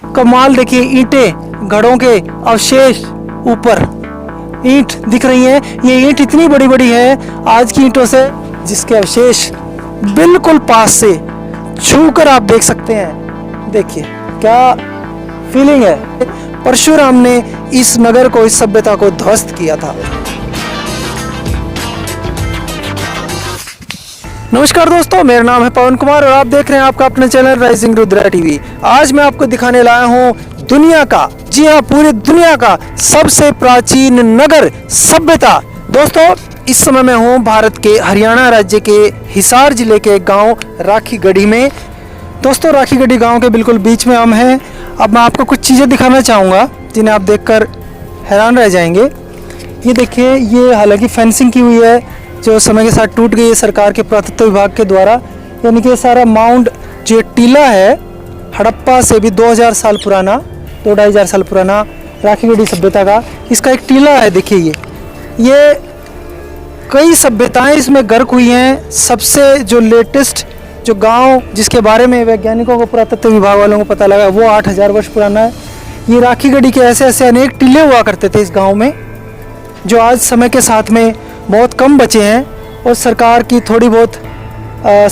कमाल देखिए, ईंटें, घड़ों के अवशेष ऊपर ईंट दिख रही हैं। ये ईंट इतनी बड़ी बड़ी है आज की ईंटों से, जिसके अवशेष बिल्कुल पास से छूकर आप देख सकते हैं। देखिए क्या फीलिंग है। परशुराम ने इस नगर को, इस सभ्यता को ध्वस्त किया था। नमस्कार दोस्तों, मेरा नाम है पवन कुमार और आप देख रहे हैं आपका अपना चैनल राइजिंग रुद्रा टीवी। आज मैं आपको दिखाने लाया हूं दुनिया का, जी हाँ पूरी दुनिया का सबसे प्राचीन नगर सभ्यता। दोस्तों इस समय मैं हूं भारत के हरियाणा राज्य के हिसार जिले के गांव राखीगढ़ी में। दोस्तों राखीगढ़ी गांव के बिल्कुल बीच में हम हैं। अब मैं आपको कुछ चीज़ें दिखाना चाहूँगा जिन्हें आप देखकर हैरान रह जाएंगे। ये देखिए, ये हालांकि फेंसिंग की हुई है जो समय के साथ टूट गई है सरकार के पुरातत्व विभाग के द्वारा। यानी कि सारा माउंट जो टीला है हड़प्पा से भी 2000 साल पुराना, 2-2.5 साल पुराना राखीगढ़ी सभ्यता का इसका एक टीला है। देखिए ये कई सभ्यताएं इसमें गर्क हुई हैं। सबसे जो लेटेस्ट जो गांव जिसके बारे में वैज्ञानिकों को, पुरातत्व विभाग वालों को पता लगा वो 8000 वर्ष पुराना है। ये राखीगढ़ी के ऐसे ऐसे अनेक टीले हुआ करते थे इस गाँव में, जो आज समय के साथ में बहुत कम बचे हैं और सरकार की थोड़ी बहुत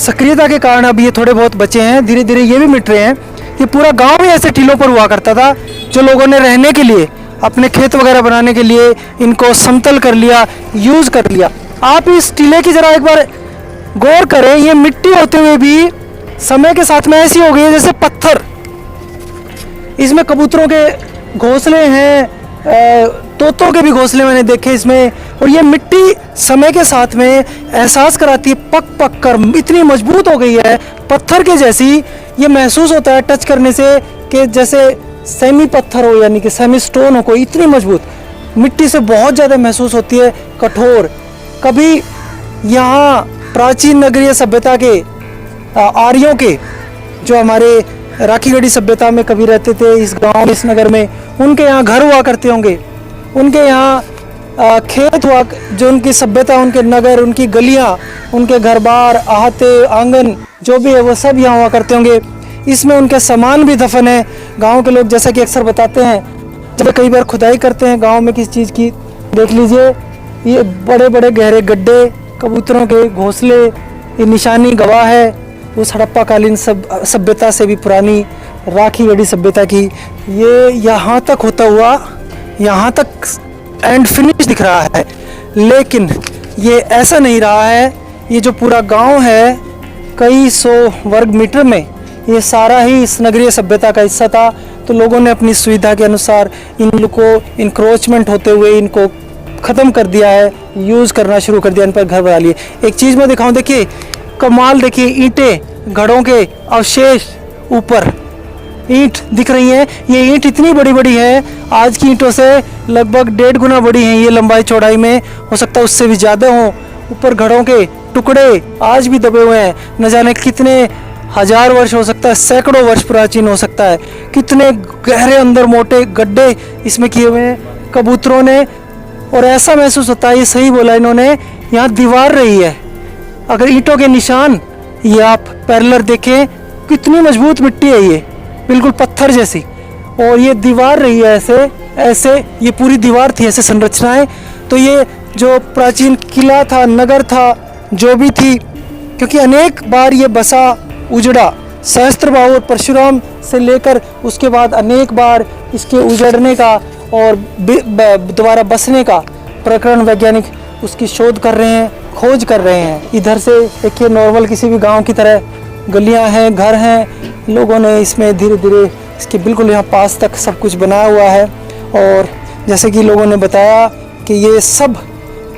सक्रियता के कारण अब ये थोड़े बहुत बचे हैं। धीरे धीरे ये भी मिट रहे हैं। ये पूरा गांव ही ऐसे टीलों पर हुआ करता था जो लोगों ने रहने के लिए, अपने खेत वगैरह बनाने के लिए इनको समतल कर लिया, यूज़ कर लिया। आप इस टीले की ज़रा एक बार गौर करें। ये मिट्टी होते हुए भी समय के साथ में ऐसी हो गई है जैसे पत्थर। इसमें कबूतरों के घोंसले हैं, तोतों के भी घोंसले मैंने देखे इसमें। और ये मिट्टी समय के साथ में एहसास कराती है, पक पक कर इतनी मजबूत हो गई है पत्थर के जैसी। ये महसूस होता है टच करने से कि जैसे सेमी पत्थर हो, यानी कि सेमी स्टोन हो कोई, इतनी मजबूत मिट्टी से बहुत ज़्यादा महसूस होती है, कठोर। कभी यहाँ प्राचीन नगरीय सभ्यता के आर्यों के, जो हमारे राखीगढ़ी सभ्यता में कभी रहते थे इस गांव में, इस नगर में, उनके यहाँ घर हुआ करते होंगे, उनके यहाँ खेत हुआ, जो उनकी सभ्यता, उनके नगर, उनकी गलियाँ, उनके घर बार, आहते, आंगन जो भी है वो सब यहाँ हुआ करते होंगे। इसमें उनके सामान भी दफन है। गांव के लोग जैसा कि अक्सर बताते हैं, जब कई बार खुदाई करते हैं गांव में किसी चीज़ की, देख लीजिए ये बड़े बड़े गहरे गड्ढे, कबूतरों के घोंसले, ये निशानी गवाह है उस हड़प्पा कालीन सभ्यता से भी पुरानी राखीगढ़ी सभ्यता की। ये यहाँ तक होता हुआ, यहाँ तक एंड फिनिश दिख रहा है, लेकिन ये ऐसा नहीं रहा है। ये जो पूरा गांव है कई 100 वर्ग मीटर में, ये सारा ही इस नगरीय सभ्यता का हिस्सा था। तो लोगों ने अपनी सुविधा के अनुसार इनको इंक्रोचमेंट होते हुए इनको ख़त्म कर दिया है, यूज़ करना शुरू कर दिया, इन पर घर बना लिए। एक चीज़ मैं दिखाऊं, देखिए कमाल, देखिए ईंटें, घड़ों के अवशेष ऊपर ईंट दिख रही हैं। ये ईंट इतनी बड़ी बड़ी है आज की ईंटों से लगभग 1.5 गुना बड़ी हैं ये लंबाई चौड़ाई में, हो सकता है उससे भी ज़्यादा हो। ऊपर घड़ों के टुकड़े आज भी दबे हुए हैं, न जाने कितने हजार वर्ष हो सकता है, सैकड़ों वर्ष प्राचीन हो सकता है। कितने गहरे अंदर मोटे गड्ढे इसमें किए हुए हैं कबूतरों ने। और ऐसा महसूस होता है, ये सही बोला इन्होंने, यहाँ दीवार रही है। अगर ईंटों के निशान ये आप पैरेलल देखें, कितनी मजबूत मिट्टी है ये, बिल्कुल पत्थर जैसी। और ये दीवार रही है ऐसे ऐसे, ये पूरी दीवार थी ऐसे संरचनाएं। तो ये जो प्राचीन किला था, नगर था, जो भी थी, क्योंकि अनेक बार ये बसा उजड़ा, सहस्त्रबाहु और परशुराम से लेकर उसके बाद अनेक बार इसके उजड़ने का और दोबारा बसने का प्रकरण वैज्ञानिक उसकी शोध कर रहे हैं, खोज कर रहे हैं। इधर से देखिए नॉर्मल किसी भी गांव की तरह गलियां हैं, घर हैं, लोगों ने इसमें धीरे धीरे इसके बिल्कुल यहाँ पास तक सब कुछ बनाया हुआ है। और जैसे कि लोगों ने बताया कि ये सब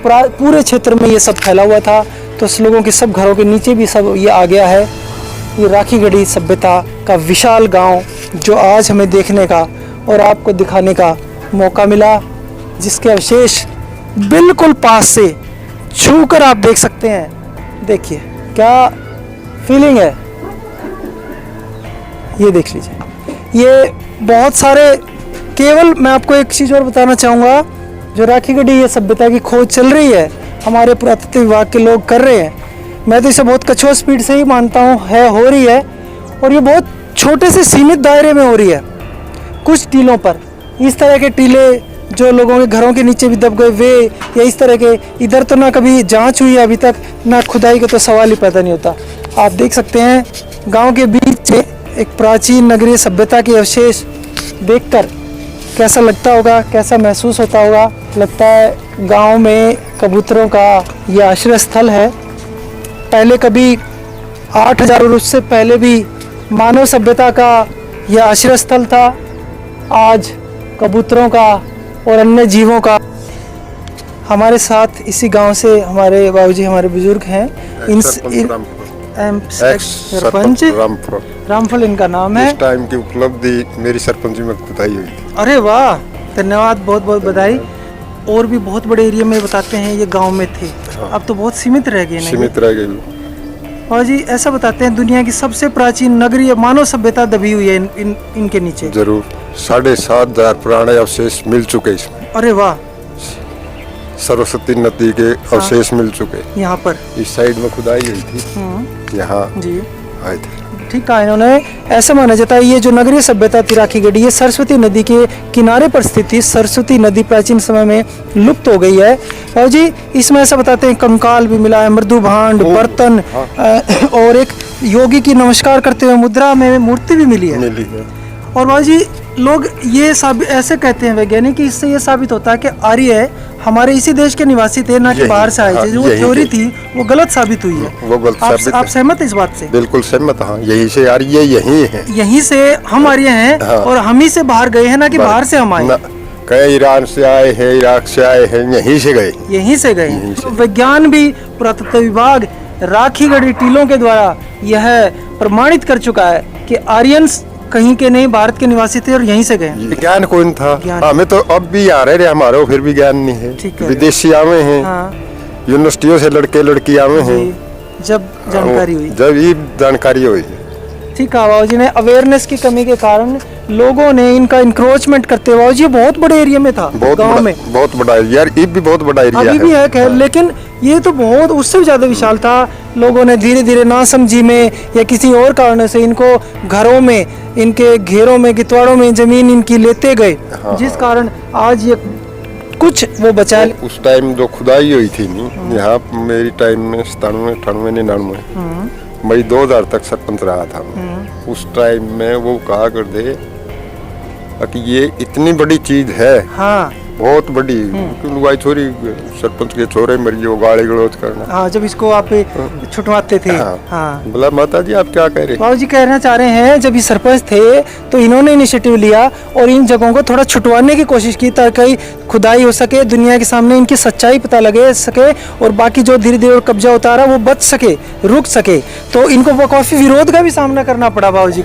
पूरे क्षेत्र में ये सब फैला हुआ था, तो उस लोगों के सब घरों के नीचे भी सब ये आ गया है। ये राखीगढ़ी सभ्यता का विशाल गांव जो आज हमें देखने का और आपको दिखाने का मौका मिला, जिसके अवशेष बिल्कुल पास से छूकर आप देख सकते हैं। देखिए क्या फीलिंग है, ये देख लीजिए। ये बहुत सारे, केवल मैं आपको एक चीज़ और बताना चाहूँगा, जो राखीगढ़ी ये सभ्यता की खोज चल रही है, हमारे पुरातत्व विभाग के लोग कर रहे हैं। मैं तो इसे बहुत कछुआ स्पीड से ही मानता हूँ, हो रही है। और ये बहुत छोटे से सीमित दायरे में हो रही है। कुछ टीलों पर इस तरह के टीले जो लोगों के घरों के नीचे भी दब गए वे, या इस तरह के इधर तो ना कभी जांच हुई अभी तक, ना खुदाई का तो सवाल ही पैदा नहीं होता। आप देख सकते हैं गांव के बीच से एक प्राचीन नगरीय सभ्यता के अवशेष देखकर कैसा लगता होगा, कैसा महसूस होता होगा। लगता है गांव में कबूतरों का यह आश्रय स्थल है। पहले कभी 8000 और उससे पहले भी मानव सभ्यता का यह आश्रय स्थल था। आज कबूतरों का और अन्य जीवों का। हमारे साथ इसी गांव से हमारे बाबूजी, हमारे बुजुर्ग हैं। सरपंच रामफल इनका नाम है। इस टाइम की उपलब्धि मेरी सरपंची में खुदाई हुई थी। अरे वाह, धन्यवाद, बहुत बहुत बधाई। और भी बहुत बड़े एरिया में बताते हैं ये गांव में थे। हाँ। अब तो बहुत सीमित रह गए। सीमित रह गई। बाबूजी ऐसा बताते हैं दुनिया की सबसे प्राचीन नगरीय मानव सभ्यता दबी हुई है इनके नीचे। जरूर 7,500 पुराने अवशेष मिल चुके इसमें। अरे वाह, सरस्वती नदी के अवशेष मिल चुके। यहाँ पर इस साइड में खुदाई हुई थी, यहाँ जी आए थे। ठीक कहा इन्होंने। ऐसा माना जाता है ये जो नगरीय सभ्यता थी राखीगढ़ी, ये सरस्वती नदी के किनारे पर स्थित थी। सरस्वती नदी प्राचीन समय में लुप्त हो गई है। और जी इसमें ऐसा बताते हैं कंकाल भी मिला है, मृदु भांड, बर्तन, और एक योगी की नमस्कार करते हुए मुद्रा में मूर्ति भी मिली है। और बाबूजी लोग ये ऐसे कहते हैं वैज्ञानिक कि इससे ये साबित होता है कि आर्य हमारे इसी देश के निवासी थे, ना कि बाहर से आए थे। जो थ्योरी थी वो गलत साबित हुई है। वो गलत साबित आप सहमत हैं इस बात से? बिल्कुल सहमत। हाँ, यहीं से आर्य यहीं है, यहीं से हम आर्य हैं। हाँ। और हम ही से बाहर गए हैं, ना कि बाहर से हम आए। कई ईरान से आए हैं, इराक से आए हैं, यहीं से गए। यहीं से गए। तो विज्ञान भी, पुरातत्व विभाग राखीगढ़ी टीलों के द्वारा यह प्रमाणित कर चुका है कि आर्यंस कहीं के नहीं, भारत के निवासी थे और यहीं से गए। ज्ञान कौन था? हमें तो अब भी आ रहे हमारे, फिर भी ज्ञान नहीं है। विदेशी आवे हैं, यूनिवर्सिटियों से लड़के लड़की आवे हैं। जब जानकारी हुई, जब ये जानकारी हुई। ठीक है बाबूजी ने अवेयरनेस की कमी के कारण लोगों ने इनका इंक्रोचमेंट करते हुए, ये बहुत बड़े एरिया में था, गांव में बहुत बड़ा एरिया, ये भी बहुत बड़ा एरिया अभी भी है खैर, लेकिन ये तो बहुत उससे भी ज्यादा विशाल था। लोगों ने धीरे धीरे नासमझी में या किसी और कारण से इनको घरों में, इनके घेरों में, गितवाड़ों में जमीन इनकी लेते गए। जिस कारण आज ये कुछ वो बचा। उस टाइम जो खुदाई हुई थी नहीं, यहाँ मेरी टाइम में 97, 98, 99 मई 2000 तक सरपंच रहा था। उस टाइम में वो कहा कर दे कि ये इतनी बड़ी चीज है। हाँ, बहुत बड़ी। लुगाई छोरी सरपंच के छोरे मरी, वो गाली गलौज करना। हाँ, जब इसको आप छुटवाते थे। हाँ। बोला माता जी आप क्या कह रहे? बाबूजी कहना चाह रहे हैं जब ये सरपंच थे तो इन्होंने इनिशिएटिव लिया और इन जगहों को थोड़ा छुटवाने की कोशिश की ताकि खुदाई हो सके, दुनिया के सामने इनकी सच्चाई पता लगे सके, और बाकी जो धीरे धीरे कब्जा उतारा वो बच सके, रुक सके। तो इनको वो काफी विरोध का भी सामना करना पड़ा बाबूजी।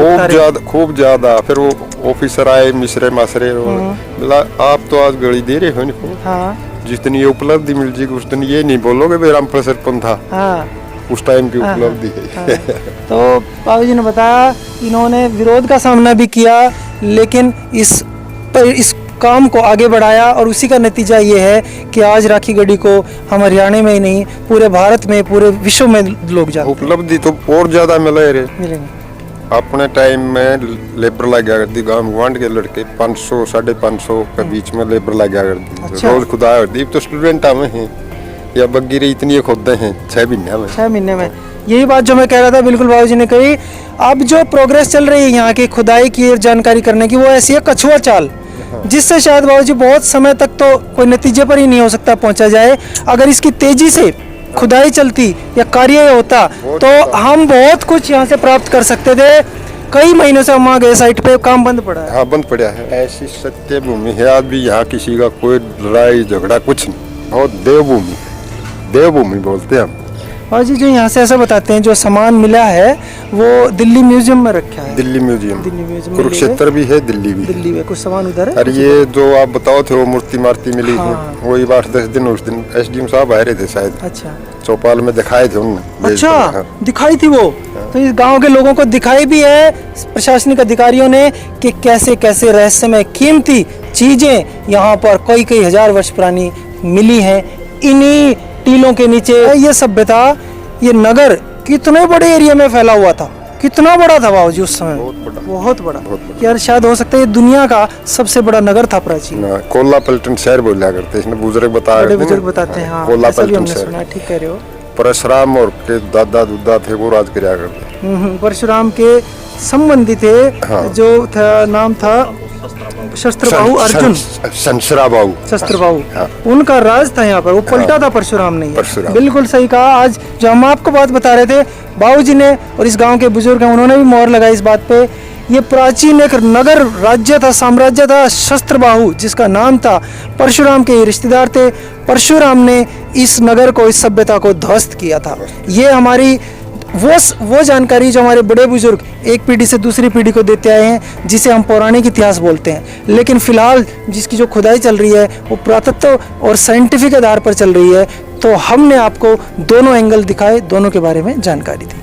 खूब ज्यादा। फिर वो ऑफिसर आए, मिसरे मासरे, बोला आप तो आज गड़ी दे रहे हो इनको। हाँ। जिस दिन ये उपलब्धि मिल जाएगी उस दिन ये नहीं बोलोगे भाई रामफल सरपंच था। हाँ। उस टाइम की उपलब्धि है। हाँ। तो बाबूजी ने बताया इन्होंने विरोध का सामना भी किया, लेकिन इस काम को आगे बढ़ाया और उसी का नतीजा ये है कि आज राखीगढ़ी को हम हरियाणा में ही नहीं पूरे भारत में, पूरे विश्व में लोग जानते हैं। उपलब्धि तो और ज्यादा मिलेंगे। अपने टाइम में लेबर लग गया करती, गांव गुआंढ के लड़के 500, 550 के बीच में लेबर लग गया करती। अच्छा। रोज खुदा करती। तो स्टूडेंट हमें हैं या बगीरे इतनी खोदते हैं 6 महीने में। 6 महीने में। यही बात जो मैं कह रहा था बिल्कुल बाबूजी ने कही। अब जो प्रोग्रेस चल रही है यहाँ की खुदाई की जानकारी करने की, वो ऐसी है कछुआ चाल, जिससे शायद बाबूजी बहुत समय तक तो कोई नतीजे पर ही नहीं हो सकता पहुंचा जाए। अगर इसकी तेजी से खुदाई चलती या कार्य होता तो हम बहुत कुछ यहाँ से प्राप्त कर सकते थे। कई महीनों से हम आ गए, साइट पे काम बंद पड़ा है। हाँ, बंद पड़ा है। ऐसी सत्य भूमि है आज भी, यहाँ किसी का कोई लड़ाई झगड़ा कुछ नहीं। बहुत देवभूमि, देवभूमि बोलते हैं हम। और जी जो यहाँ से ऐसा बताते हैं जो सामान मिला है वो दिल्ली म्यूजियम में रखा है। दिल्ली म्यूजियम कुरुक्षेत्र भी है, दिल्ली भी। दिल्ली में कुछ सामान उधर है। अरे ये जो आप बताओ थे वो मूर्ति मार्ती मिली है, वही 8-10 दिन उस दिन एसडीएम साहब आए रहे थे शायद। अच्छा। चौपाल में दिखाए थे उन्होंने। अच्छा, दिखाई थी वो। तो इस गांव के लोगों को दिखाई भी है प्रशासनिक अधिकारियों ने कि कैसे कैसे रहस्यमय कीमती चीजें यहाँ पर कई हजार वर्ष पुरानी मिली हैं इन्हीं टीलों के नीचे। ये सभ्यता, ये नगर कितने बड़े एरिया में फैला हुआ था, कितना बड़ा था बाबूजी उस समय? बहुत बड़ा। बहुत बड़ा। बहुत बड़ा। यार शायद हो सकता है ये दुनिया का सबसे बड़ा नगर था प्राचीन। ना कोला पलटन शहर बोला करते, इसने बुजुर्ग बताया बड़े करते बुजुर्ग ना। बताते हैं, हाँ कोला ऐसा भी पलटन हमने सुना शहर। है, ठीक कह रहे हो। परशुराम और के दादा दुदा थे वो राज किया करते। परशुराम के संबंधी थे। हाँ। जो था नाम था शस्त्रबाहु अर्जुन। संसरा बाबू। शस्त्रबाहु, हाँ। उनका राज था यहाँ पर, वो पलटा था परशुराम ने। परशुराम। बिल्कुल सही कहा। आज जो हम आपको बात बता रहे थे, बाबूजी ने और इस गांव के बुजुर्ग हैं उन्होंने भी मोहर लगाई इस बात पे। ये प्राचीन एक नगर राज्य था, साम्राज्य था शस्त्रबाहु, जिसका नाम था। परशुराम के रिश्तेदार थे। परशुराम ने इस नगर को, इस सभ्यता को ध्वस्त किया था। ये हमारी वो जानकारी जो हमारे बड़े बुजुर्ग एक पीढ़ी से दूसरी पीढ़ी को देते आए हैं, जिसे हम पौराणिक इतिहास बोलते हैं। लेकिन फिलहाल जिसकी जो खुदाई चल रही है वो पुरातत्व और साइंटिफिक आधार पर चल रही है। तो हमने आपको दोनों एंगल दिखाए, दोनों के बारे में जानकारी दी।